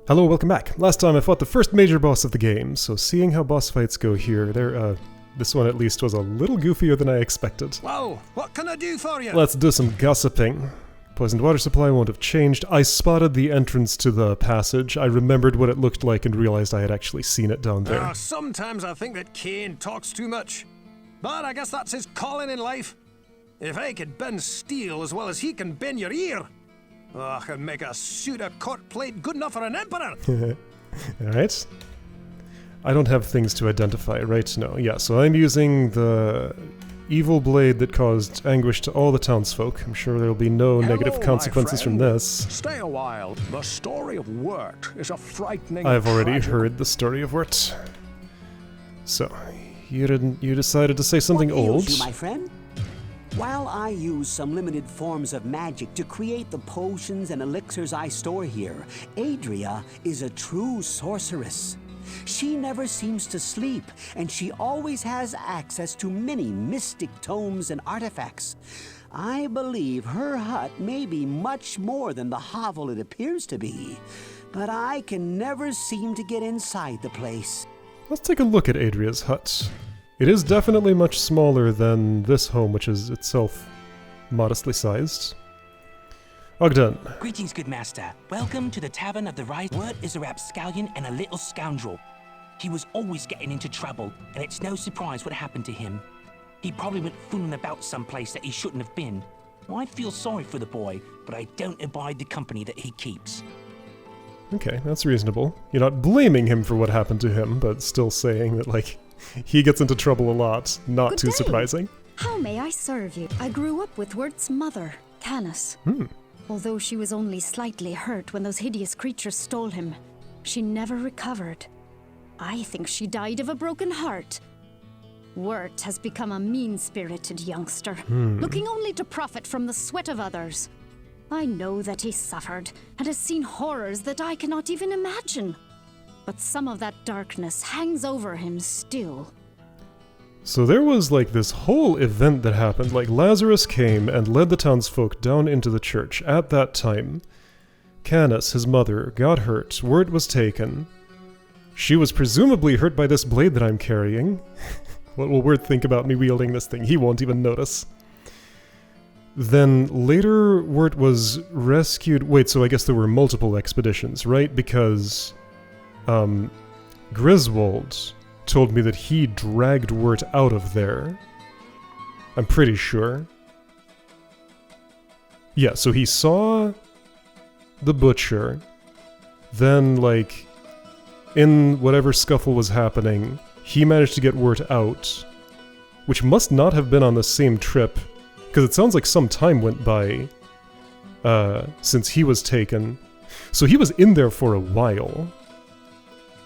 Hello, welcome back. Last time I fought the first major boss of the game, so seeing how boss fights go here, this one at least was a little goofier than I expected. Whoa, what can I do for you? Let's do some gossiping. Poisoned water supply won't have changed. I spotted the entrance to the passage. I remembered what it looked like and realized I had actually seen it down there. Sometimes I think that Cain talks too much. But I guess that's his calling in life. If I could bend steel as well as he can bend your ear, I could make a suit of court plate good enough for an emperor. Alright. I don't have things to identify, right? No, yeah, so I'm using the evil blade that caused anguish to all the townsfolk. I'm sure there'll be no negative consequences from this. Stay a while. The story of Wirt is a frightening. I've already heard the story of Wirt. So, you decided to say something what old. Ails you, my friend? While I use some limited forms of magic to create the potions and elixirs I store here, Adria is a true sorceress. She never seems to sleep, and she always has access to many mystic tomes and artifacts. I believe her hut may be much more than the hovel it appears to be, but I can never seem to get inside the place. Let's take a look at Adria's hut. It is definitely much smaller than this home, which is itself modestly sized. Ogden. Greetings, good master. Welcome to the Tavern of the Rise. Wirt is a rapscallion and a little scoundrel. He was always getting into trouble, and it's no surprise what happened to him. He probably went fooling about someplace that he shouldn't have been. I feel sorry for the boy, but I don't abide the company that he keeps. Okay, that's reasonable. You're not blaming him for what happened to him, but still saying that, like, he gets into trouble a lot. Not Good too day. surprising. How may I serve you? I grew up with Wirt's mother, Canis. Although she was only slightly hurt when those hideous creatures stole him, she never recovered. I think she died of a broken heart. Wirt has become a mean-spirited youngster, looking only to profit from the sweat of others. I know that he suffered and has seen horrors that I cannot even imagine. But some of that darkness hangs over him still. So there was like this whole event that happened, like Lazarus came and led the townsfolk down into the church. At that time, Canis, his mother, got hurt, Wirt was taken. She was presumably hurt by this blade that I'm carrying. What will Wirt think about me wielding this thing? He won't even notice. Then later, Wirt was rescued. Wait, so I guess there were multiple expeditions, right? Because Griswold told me that he dragged Wirt out of there. I'm pretty sure. Yeah, so he saw the butcher, then, like, in whatever scuffle was happening, he managed to get Wirt out, which must not have been on the same trip, because it sounds like some time went by since he was taken. So he was in there for a while.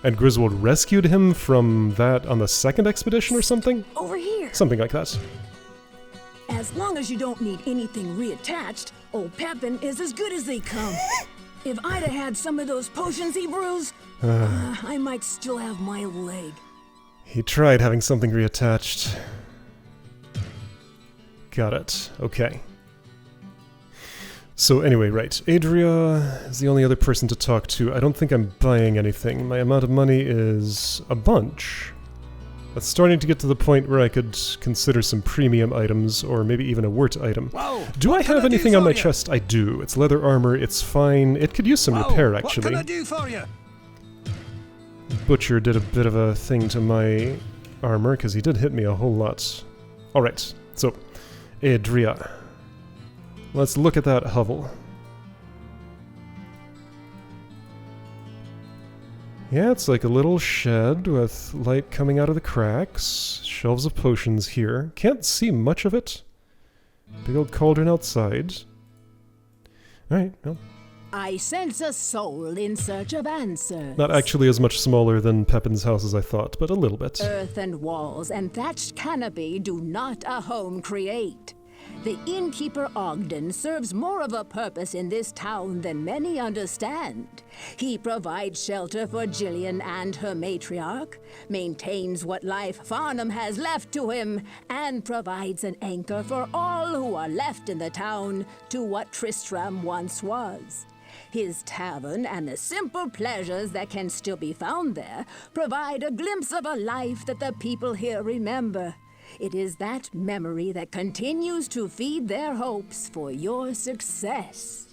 And Griswold rescued him from that on the second expedition or something? Over here. Something like that. As long as you don't need anything reattached, old Pepin is as good as they come. If I'd have had some of those potions he brews, I might still have my leg. He tried having something reattached. Got it. Okay. So anyway, right. Adria is the only other person to talk to. I don't think I'm buying anything. My amount of money is a bunch. That's starting to get to the point where I could consider some premium items, or maybe even a Wirt item. Whoa, do I have anything on my you? chest? I do. It's leather armor, it's fine. It could use some repair, actually. What can I do for you? Butcher did a bit of a thing to my armor, because he did hit me a whole lot. Alright, so, Adria. Let's look at that hovel. Yeah, it's like a little shed with light coming out of the cracks. Shelves of potions here. Can't see much of it. Big old cauldron outside. Alright, well. I sense a soul in search of answers. Not actually as much smaller than Pepin's house as I thought, but a little bit. Earth and walls and thatched canopy do not a home create. The innkeeper Ogden serves more of a purpose in this town than many understand. He provides shelter for Gillian and her matriarch, maintains what life Farnham has left to him, and provides an anchor for all who are left in the town to what Tristram once was. His tavern and the simple pleasures that can still be found there provide a glimpse of a life that the people here remember. It is that memory that continues to feed their hopes for your success.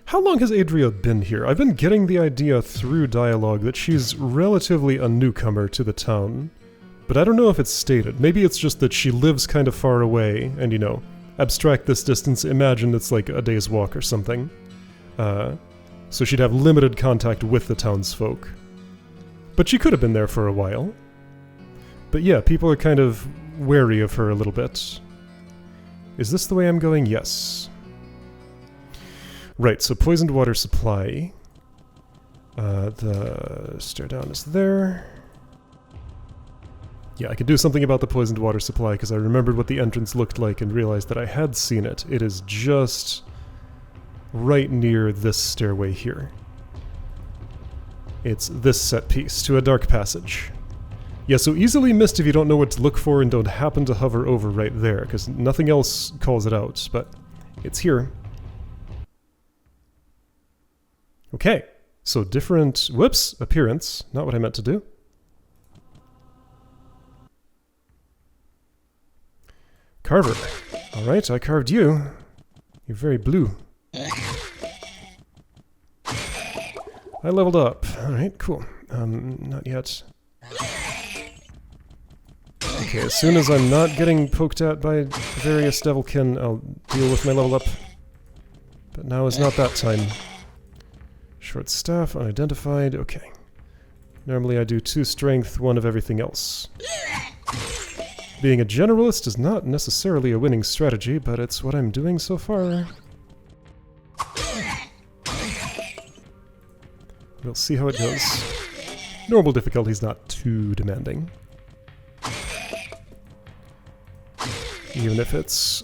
How long has Adria been here? I've been getting the idea through dialogue that she's relatively a newcomer to the town. But I don't know if it's stated. Maybe it's just that she lives kind of far away, and you know, abstract this distance, imagine it's like a day's walk or something. So she'd have limited contact with the townsfolk. But she could have been there for a while. But yeah, people are kind of wary of her a little bit. Is this the way I'm going? Yes. Right, so poisoned water supply. The stair down is there. Yeah, I could do something about the poisoned water supply because I remembered what the entrance looked like and realized that I had seen it. It is just right near this stairway here. It's this set piece to a dark passage. Yeah, so easily missed if you don't know what to look for and don't happen to hover over right there, because nothing else calls it out, but it's here. Okay, so different, whoops, appearance, not what I meant to do. Carver. Alright, I carved you. You're very blue. I leveled up. Alright, cool. Not yet. Okay, as soon as I'm not getting poked at by various devilkin, I'll deal with my level up. But now is not that time. Short staff, unidentified, okay. Normally I do 2 strength, 1 of everything else. Being a generalist is not necessarily a winning strategy, but it's what I'm doing so far. We'll see how it goes. Normal difficulty's not too demanding. Even if it's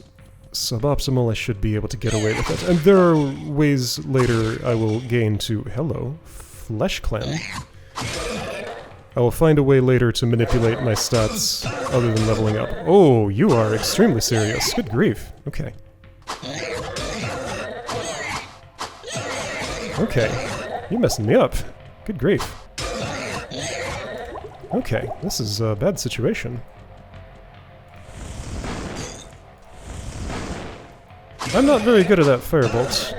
suboptimal, I should be able to get away with it. And there are ways later I will gain to... Hello, Flesh Clan. I will find a way later to manipulate my stats other than leveling up. Oh, you are extremely serious. Good grief. Okay. Okay. You're messing me up. Good grief. Okay, this is a bad situation. I'm not very good at that firebolt.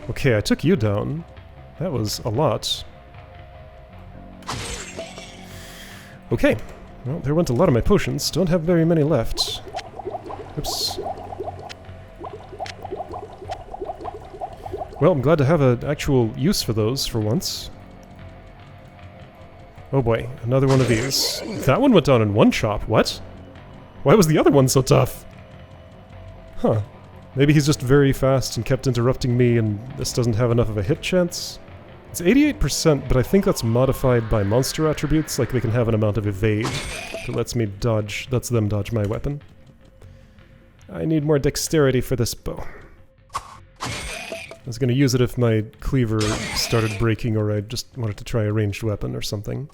Okay, I took you down. That was a lot. Okay. Well, there went a lot of my potions. Don't have very many left. Oops. Well, I'm glad to have an actual use for those for once. Oh boy, another one of these. That one went down in one chop. What? Why was the other one so tough? Huh. Maybe he's just very fast and kept interrupting me and this doesn't have enough of a hit chance? It's 88%, but I think that's modified by monster attributes, like they can have an amount of evade that lets me dodge, lets them dodge my weapon. I need more dexterity for this bow. I was gonna use it if my cleaver started breaking or I just wanted to try a ranged weapon or something.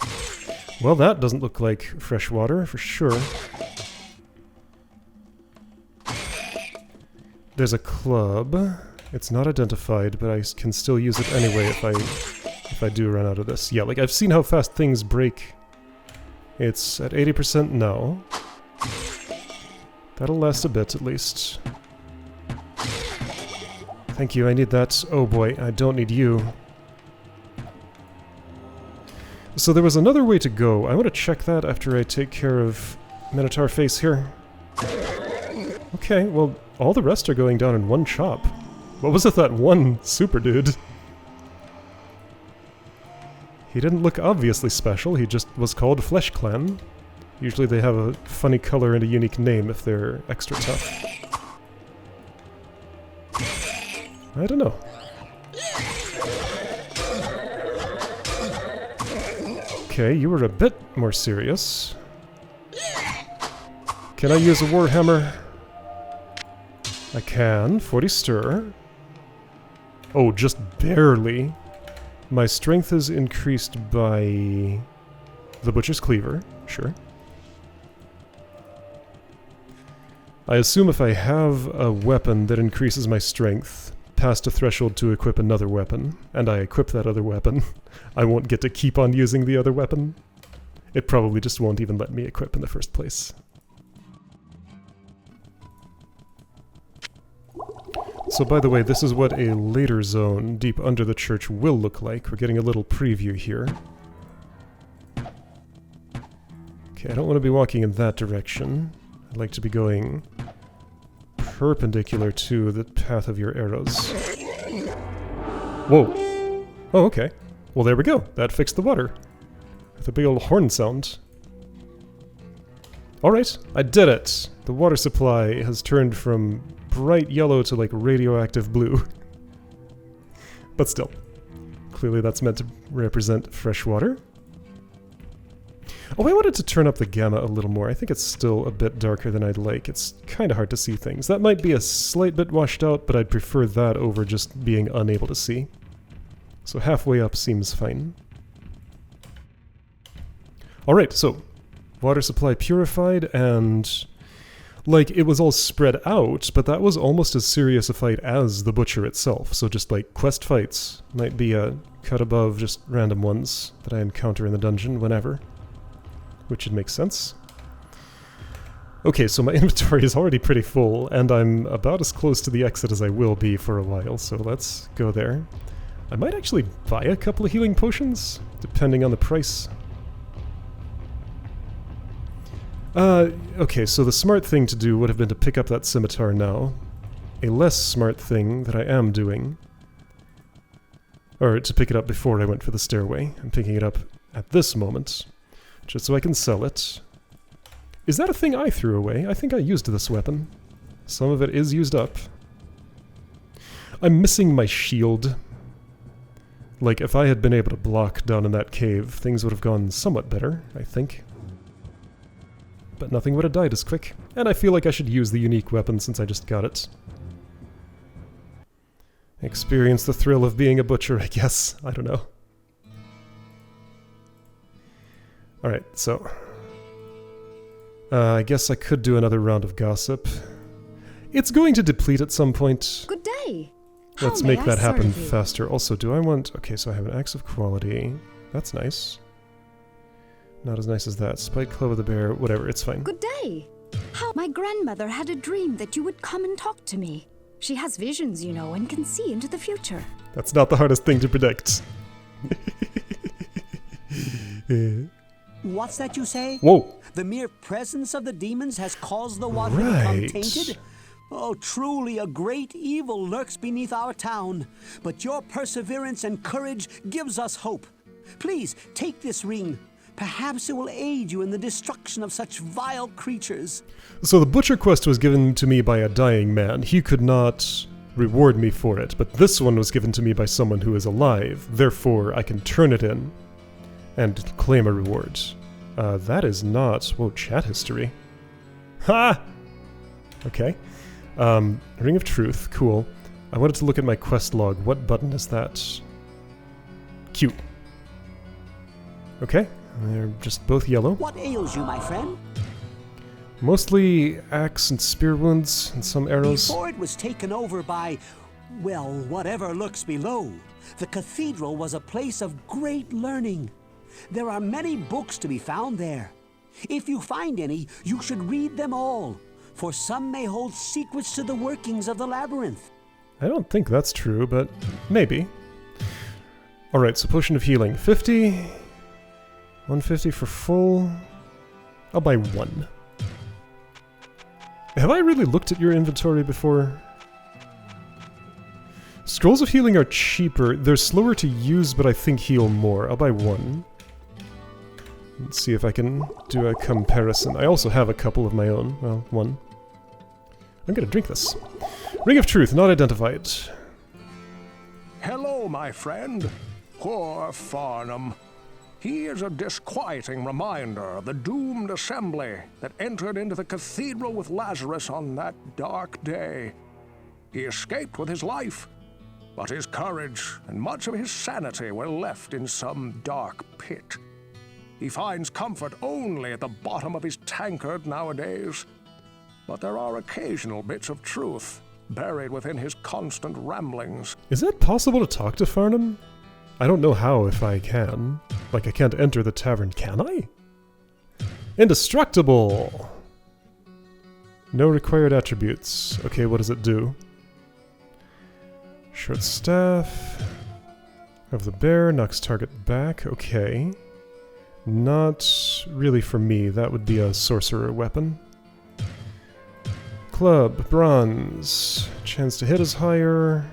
Well, that doesn't look like fresh water, for sure. There's a club. It's not identified, but I can still use it anyway if I do run out of this. Yeah, like I've seen how fast things break. It's at 80% now. That'll last a bit at least. Thank you, I need that. Oh boy, I don't need you. So there was another way to go. I want to check that after I take care of Minotaur Face here. Okay, well, all the rest are going down in one chop. What was with that one super dude? He didn't look obviously special, he just was called Flesh Clan. Usually they have a funny color and a unique name if they're extra tough. I don't know. Okay, you were a bit more serious. Can I use a Warhammer? I can. 40 stir. Oh, just barely. My strength is increased by the Butcher's Cleaver. Sure. I assume if I have a weapon that increases my strength, past a threshold to equip another weapon, and I equip that other weapon, I won't get to keep on using the other weapon. It probably just won't even let me equip in the first place. So by the way, this is what a later zone deep under the church will look like. We're getting a little preview here. Okay, I don't want to be walking in that direction. I'd like to be going perpendicular to the path of your arrows. Whoa! Oh, okay. Well, there we go. That fixed the water. With a big old horn sound. Alright, I did it! The water supply has turned from bright yellow to like radioactive blue. But still, clearly that's meant to represent fresh water. Oh, I wanted to turn up the gamma a little more. I think it's still a bit darker than I'd like. It's kind of hard to see things. That might be a slight bit washed out, but I'd prefer that over just being unable to see. So halfway up seems fine. Alright, so water supply purified, and like it was all spread out, but that was almost as serious a fight as the butcher itself. So just like quest fights might be a cut above just random ones that I encounter in the dungeon whenever. Which would make sense. Okay, so my inventory is already pretty full, and I'm about as close to the exit as I will be for a while, so let's go there. I might actually buy a couple of healing potions, depending on the price. Okay, so the smart thing to do would have been to pick up that scimitar now. A less smart thing that I am doing, or to pick it up before I went for the stairway. I'm picking it up at this moment, just so I can sell it. Is that a thing I threw away? I think I used this weapon. Some of it is used up. I'm missing my shield. Like, if I had been able to block down in that cave, things would have gone somewhat better, I think. But nothing would have died as quick. And I feel like I should use the unique weapon since I just got it. Experience the thrill of being a butcher, I guess. I don't know. Alright, so... I guess I could do another round of gossip. It's going to deplete at some point. Good day. Let's make that happen faster. Also, do I want... Okay, so I have an axe of quality. That's nice. Not as nice as that. Spike Club of the Bear, whatever, it's fine. Good day. How my grandmother had a dream that you would come and talk to me. She has visions, you know, and can see into the future. That's not the hardest thing to predict. What's that you say? Whoa. The mere presence of the demons has caused the water to become tainted? Oh, truly a great evil lurks beneath our town. But your perseverance and courage gives us hope. Please, take this ring. Perhaps it will aid you in the destruction of such vile creatures. So the butcher quest was given to me by a dying man. He could not reward me for it, but this one was given to me by someone who is alive. Therefore, I can turn it in and claim a reward. That is not... Whoa, chat history. Ha! Okay. Ring of Truth, cool. I wanted to look at my quest log. What button is that? Q. Okay, they're just both yellow. What ails you, my friend? Mostly axe and spear wounds and some arrows. Before it was taken over by, well, whatever lurks below, the cathedral was a place of great learning. There are many books to be found there. If you find any, you should read them all, for some may hold secrets to the workings of the labyrinth. I don't think that's true, but maybe. Alright, so Potion of Healing. 50. 150 for full. I'll buy one. Have I really looked at your inventory before? Scrolls of Healing are cheaper. They're slower to use, but I think heal more. I'll buy one. Let's see if I can do a comparison. I also have a couple of my own. Well, one. I'm gonna drink this. Ring of Truth, not identified. Hello, my friend. Poor Farnham. He is a disquieting reminder of the doomed assembly that entered into the cathedral with Lazarus on that dark day. He escaped with his life, but his courage and much of his sanity were left in some dark pit. He finds comfort only at the bottom of his tankard nowadays, but there are occasional bits of truth buried within his constant ramblings. Is it possible to talk to Farnham? I don't know how if I can. Like, I can't enter the tavern, can I? Indestructible! No required attributes. Okay, what does it do? Short staff of the bear, knocks target back. Okay. Not really for me. That would be a sorcerer weapon. Club, bronze. Chance to hit is higher.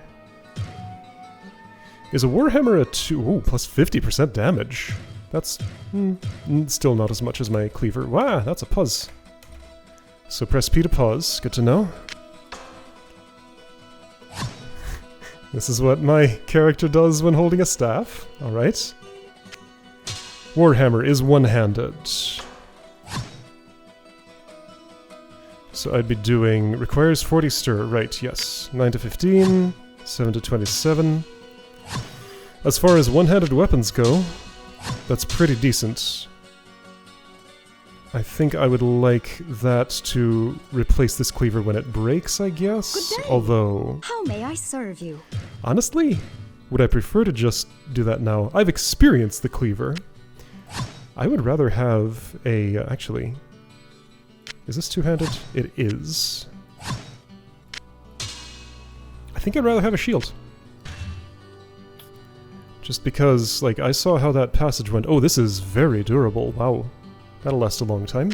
Is a warhammer a 2? Ooh, plus 50% damage. That's still not as much as my cleaver. Wow, that's a pause. So press P to pause. Good to know. This is what my character does when holding a staff. Alright. Warhammer is one-handed. So I'd be doing... requires 40 stir. Right, yes. 9 to 15. 7 to 27. As far as one-handed weapons go, that's pretty decent. I think I would like that to replace this cleaver when it breaks, I guess? Good day. Although... How may I serve you? Honestly, would I prefer to just do that now? I've experienced the cleaver. I would rather have a... actually... Is this two-handed? It is. I think I'd rather have a shield. Just because, like, I saw how that passage went. Oh, this is very durable. Wow. That'll last a long time.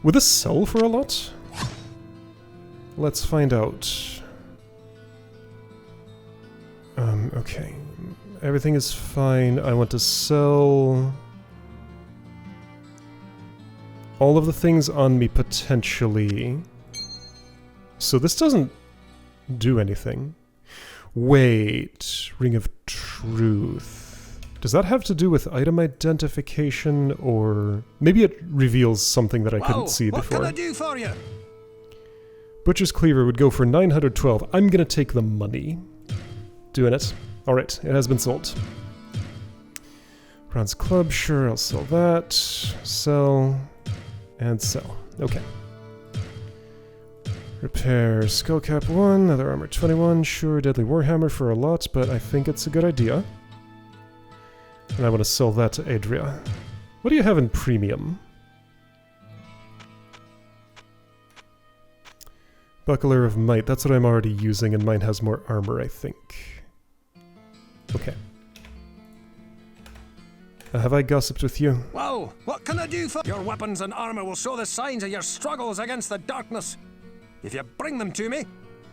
Would this sell for a lot? Let's find out. Okay. Everything is fine. I want to sell... all of the things on me, potentially. So this doesn't do anything. Wait. Ring of Truth. Does that have to do with item identification, or... maybe it reveals something that I couldn't see before. What can I do for you? Butcher's Cleaver would go for 912. I'm gonna take the money. Doing it. Alright, it has been sold. Bronze Club, sure, I'll sell that. Sell. And sell. Okay. Repair Skullcap 1, Leather Armor 21, sure, Deadly Warhammer for a lot, but I think it's a good idea. And I want to sell that to Adria. What do you have in premium? Buckler of Might, that's what I'm already using, and mine has more armor, I think. Okay. Have I gossiped with you? Well, what can I do for... Your weapons and armor will show the signs of your struggles against the darkness. If you bring them to me,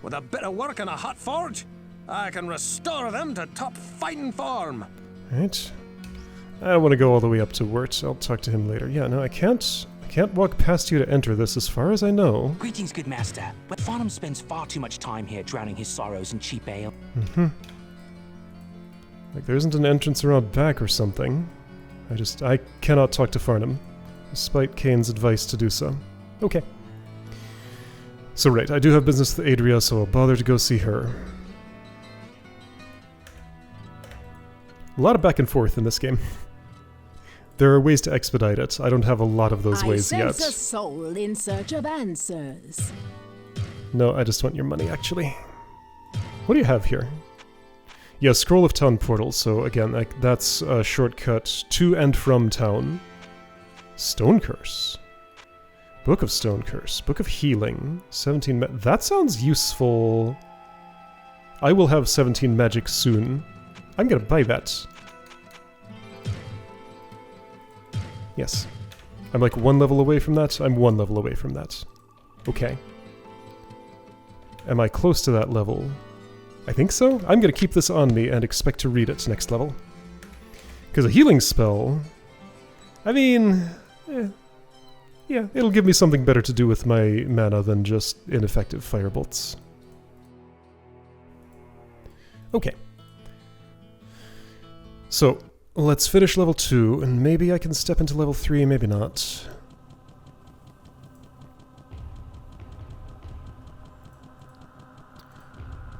with a bit of work and a hot forge, I can restore them to top fighting form. Right. I don't want to go all the way up to Wirt. I'll talk to him later. Yeah, no, I can't walk past you to enter this as far as I know. Greetings, good master. But Farnham spends far too much time here drowning his sorrows in cheap ale. Like there isn't an entrance around back or something. I cannot talk to Farnham, despite Kane's advice to do so. Okay. So right, I do have business with Adria, so I'll bother to go see her. A lot of back and forth in this game. There are ways to expedite it. I don't have a lot of those ways yet. I sense a soul in search of answers. No, I just want your money, actually. What do you have here? Yeah, Scroll of Town Portal, so again, that's a shortcut to and from town. Stone Curse. Book of Stone Curse. Book of Healing. 17 that sounds useful. I will have 17 magic soon. I'm gonna buy that. Yes. I'm like 1 level away from that. I'm 1 level away from that. Okay. Am I close to that level? I think so. I'm going to keep this on me and expect to read it next level. Because a healing spell... I mean... yeah, it'll give me something better to do with my mana than just ineffective firebolts. Okay. So, let's finish level 2, and maybe I can step into level 3, maybe not.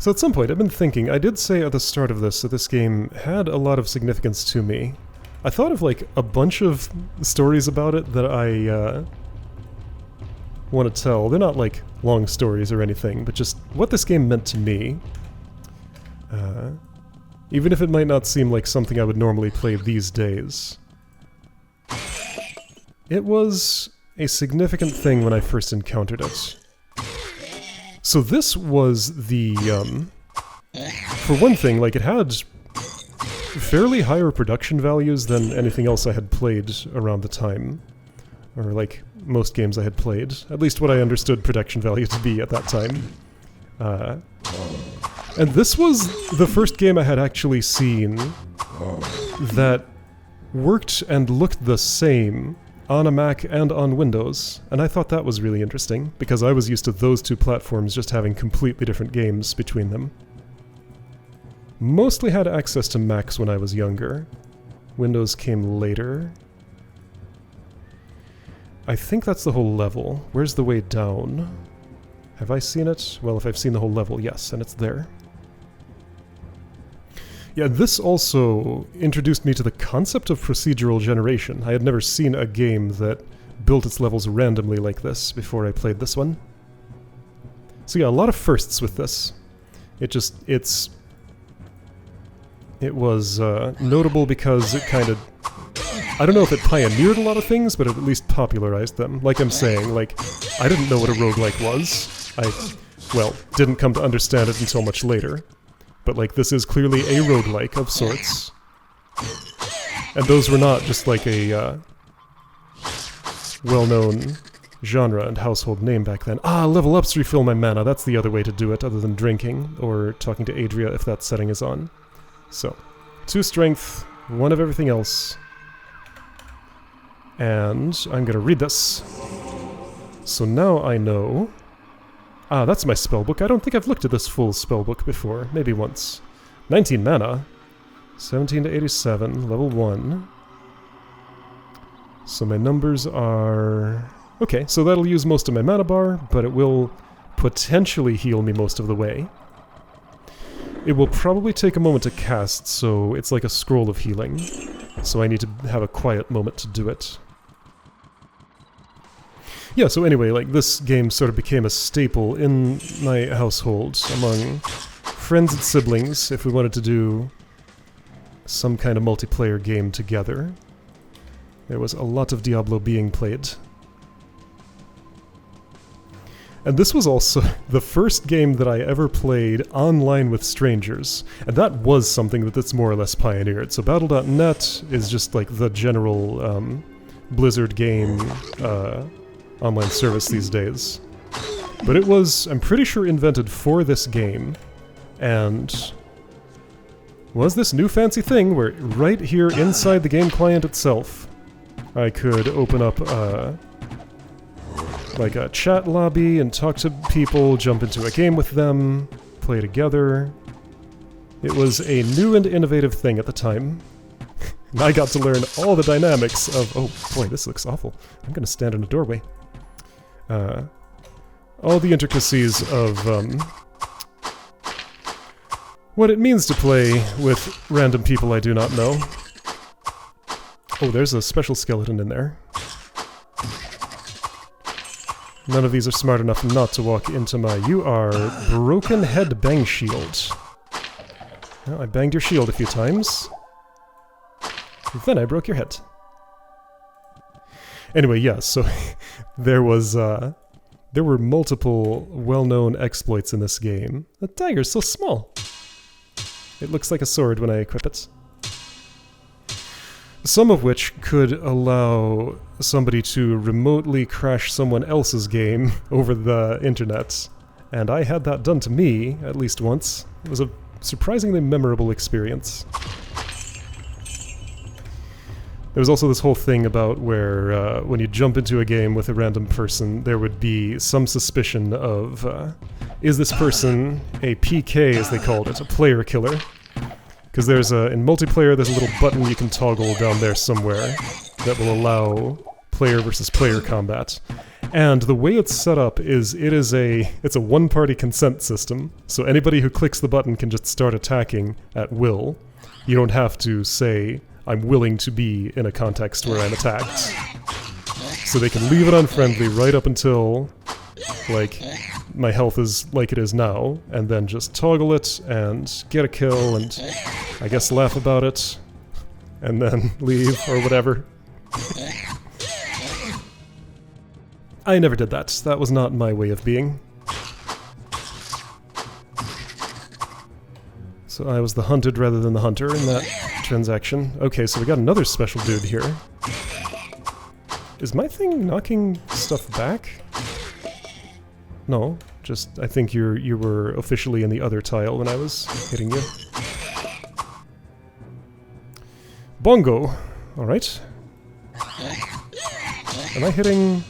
So at some point, I've been thinking, I did say at the start of this that this game had a lot of significance to me. I thought of like a bunch of stories about it that I want to tell. They're not like long stories or anything, but just what this game meant to me. Even if it might not seem like something I would normally play these days. It was a significant thing when I first encountered it. So this was the, for one thing, like, it had fairly higher production values than anything else I had played around the time. Or, like, most games I had played. At least what I understood production value to be at that time. And this was the first game I had actually seen that worked and looked the same on a Mac and on Windows, and I thought that was really interesting, because I was used to those two platforms just having completely different games between them. Mostly had access to Macs when I was younger. Windows came later. I think that's the whole level. Where's the way down? Have I seen it? Well, if I've seen the whole level, yes, and it's there. Yeah, this also introduced me to the concept of procedural generation. I had never seen a game that built its levels randomly like this before I played this one. So yeah, a lot of firsts with this. It was notable because it kind of... I don't know if it pioneered a lot of things, but it at least popularized them. Like I'm saying, like, I didn't know what a roguelike was. I didn't come to understand it until much later. But, like, this is clearly a roguelike of sorts. And those were not just, like, a well-known genre and household name back then. Ah, level ups refill my mana. That's the other way to do it, other than drinking, or talking to Adria if that setting is on. So, 2 strength, 1 of everything else. And I'm gonna read this. So now I know... Ah, that's my spellbook. I don't think I've looked at this full spellbook before. Maybe once. 19 mana. 17 to 87, level 1. So my numbers are... Okay, so that'll use most of my mana bar, but it will potentially heal me most of the way. It will probably take a moment to cast, so it's like a scroll of healing. So I need to have a quiet moment to do it. Yeah, so anyway, like, this game sort of became a staple in my household among friends and siblings if we wanted to do some kind of multiplayer game together. There was a lot of Diablo being played. And this was also the first game that I ever played online with strangers, and that was something that's more or less pioneered. So Battle.net is just like the general Blizzard game online service these days. But it was, I'm pretty sure, invented for this game, and was this new fancy thing where right here inside the game client itself, I could open up like a chat lobby and talk to people, jump into a game with them, play together. It was a new and innovative thing at the time. And I got to learn all the dynamics of... Oh boy, this looks awful. I'm gonna stand in a doorway. All the intricacies of what it means to play with random people I do not know. Oh, there's a special skeleton in there. None of these are smart enough not to walk into my... You are Broken Head Bang Shield. Well, I banged your shield a few times. Then I broke your head. Anyway, yeah, so there were multiple well-known exploits in this game. The dagger's so small. It looks like a sword when I equip it. Some of which could allow somebody to remotely crash someone else's game over the internet. And I had that done to me, at least once. It was a surprisingly memorable experience. There was also this whole thing about where when you jump into a game with a random person, there would be some suspicion of, is this person a PK, as they called it, a player killer? Because there's in multiplayer, there's a little button you can toggle down there somewhere that will allow player versus player combat. And the way it's set up is it's a one-party consent system, so anybody who clicks the button can just start attacking at will. You don't have to say, I'm willing to be in a context where I'm attacked. So they can leave it unfriendly right up until like, my health is like it is now, and then just toggle it and get a kill and I guess laugh about it and then leave or whatever. I never did that. That was not my way of being. So I was the hunted rather than the hunter in that transaction. Okay, so we got another special dude here. Is my thing knocking stuff back? No, just I think you were officially in the other tile when I was hitting you. Bongo. Alright. Am I hitting...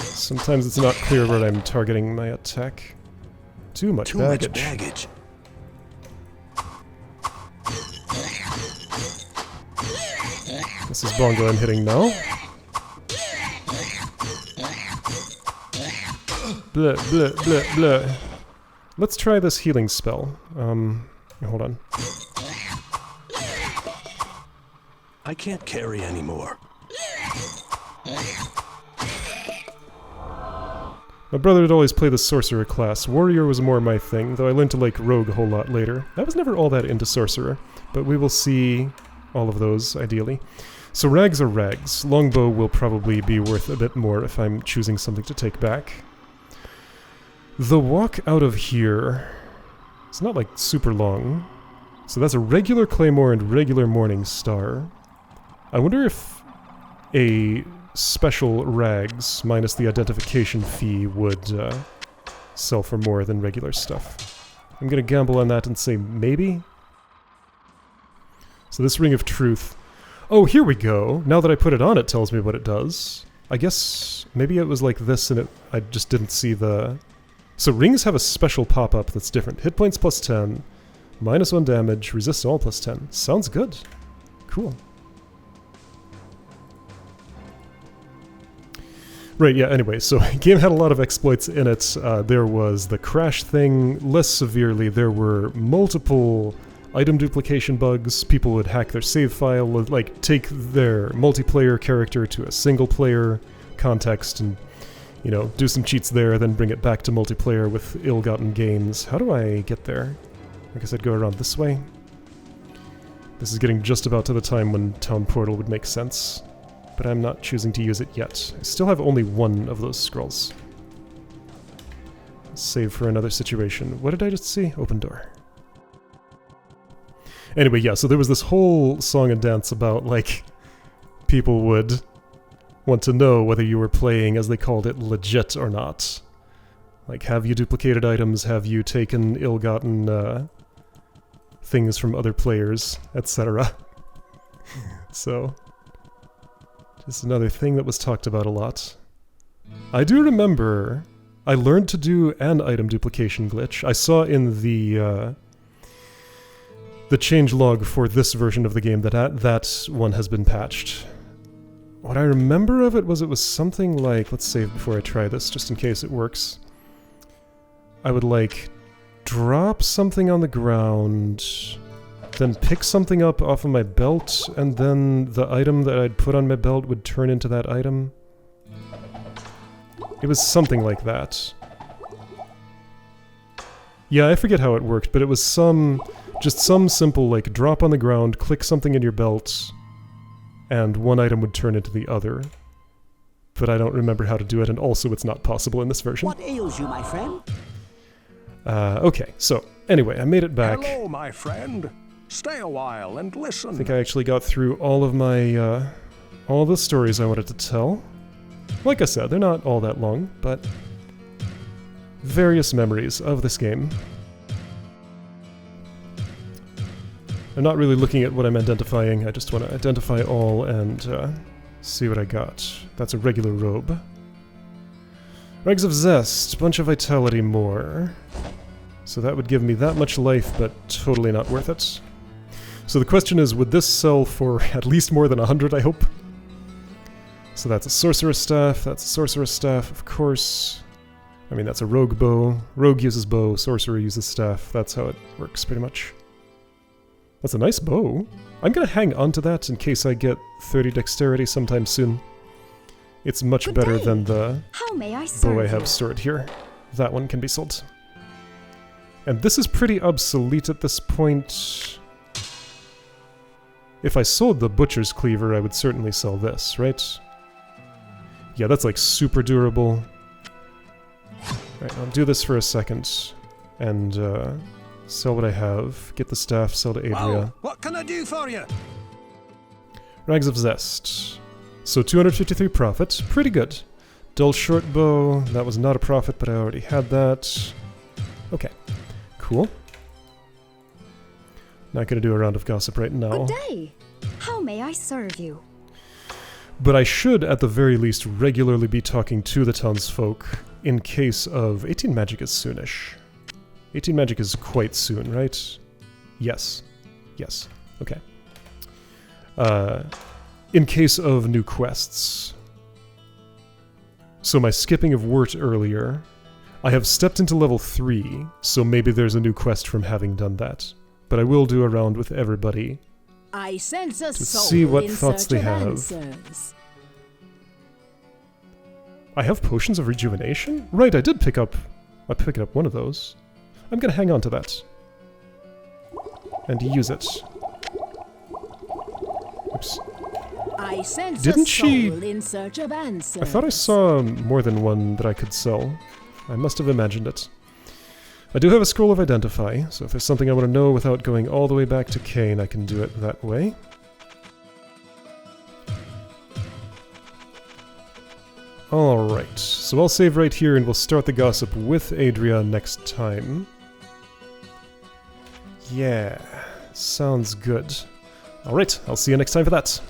Sometimes it's not clear where I'm targeting my attack. Too much baggage. This is Bongo I'm hitting now. Bleh, bleh, bleh, bleh. Let's try this healing spell. Hold on. I can't carry anymore. My brother would always play the sorcerer class. Warrior was more my thing, though I learned to like rogue a whole lot later. I was never all that into sorcerer, but we will see all of those, ideally. So rags are rags. Longbow will probably be worth a bit more if I'm choosing something to take back. The walk out of here... It's not like super long. So that's a regular claymore and regular morning star. I wonder if a special rags minus the identification fee would sell for more than regular stuff. I'm gonna gamble on that and say maybe? So this Ring of Truth... Oh, here we go! Now that I put it on, it tells me what it does. I guess maybe it was like this and I just didn't see the... So rings have a special pop-up that's different. Hit points plus 10, minus 1 damage, resist all plus 10. Sounds good. Cool. Right, yeah, anyway, so game had a lot of exploits in it. There was the crash thing, less severely. There were multiple item duplication bugs. People would hack their save file, would, like, take their multiplayer character to a single-player context and, you know, do some cheats there, then bring it back to multiplayer with ill-gotten gains. How do I get there? I guess I'd go around this way. This is getting just about to the time when Town Portal would make sense. But I'm not choosing to use it yet. I still have only one of those scrolls. Save for another situation. What did I just see? Open door. Anyway, yeah, so there was this whole song and dance about, like, people would want to know whether you were playing, as they called it, legit or not. Like, have you duplicated items? Have you taken ill-gotten things from other players, etc. So... Just another thing that was talked about a lot. I do remember I learned to do an item duplication glitch. I saw in the changelog for this version of the game that one has been patched. What I remember of it was something like, let's save before I try this, just in case it works. I would like drop something on the ground, then pick something up off of my belt, and then the item that I'd put on my belt would turn into that item. It was something like that. Yeah, I forget how it worked, but it was just some simple, like, drop on the ground, click something in your belt, and one item would turn into the other. But I don't remember how to do it, and also it's not possible in this version. What ails you, my friend? Okay, so, anyway, I made it back. Hello, my friend. Stay a while and listen. I think I actually got through all of my, all the stories I wanted to tell. Like I said, they're not all that long, but various memories of this game. I'm not really looking at what I'm identifying, I just want to identify all and see what I got. That's a regular robe. Rags of Zest, bunch of vitality more. So that would give me that much life, but totally not worth it. So the question is, would this sell for at least more than 100, I hope? So that's a sorcerer's staff, that's a sorcerer's staff, of course. I mean, that's a rogue bow. Rogue uses bow, sorcerer uses staff. That's how it works, pretty much. That's a nice bow. I'm gonna hang on to that in case I get 30 dexterity sometime soon. It's much Good better day. than the How may I bow serve I you? have stored here. That one can be sold. And this is pretty obsolete at this point. If I sold the butcher's cleaver, I would certainly sell this, right? Yeah, that's like super durable. Right, I'll do this for a second. And sell what I have. Get the staff, sell to Adria. Well, what can I do for you? Rags of Zest. So 253 profit. Pretty good. Dull short bow. That was not a profit, but I already had that. Okay. Cool. Not gonna do a round of gossip right now. Good day. How may I serve you? But I should, at the very least, regularly be talking to the townsfolk in case of... 18 magic is soonish. 18 magic is quite soon, right? Yes. Yes. Okay. In case of new quests. So my skipping of Wort earlier, I have stepped into level 3, so maybe there's a new quest from having done that. But I will do a round with everybody I sense a soul see what in thoughts search they of have. answers. I have potions of rejuvenation? Right, I did pick up one of those. I'm gonna hang on to that. And use it. Oops. I sense Didn't a soul she- in search of answers. I thought I saw more than one that I could sell. I must have imagined it. I do have a scroll of Identify, so if there's something I want to know without going all the way back to Cain, I can do it that way. Alright, so I'll save right here and we'll start the gossip with Adria next time. Yeah, sounds good. Alright, I'll see you next time for that.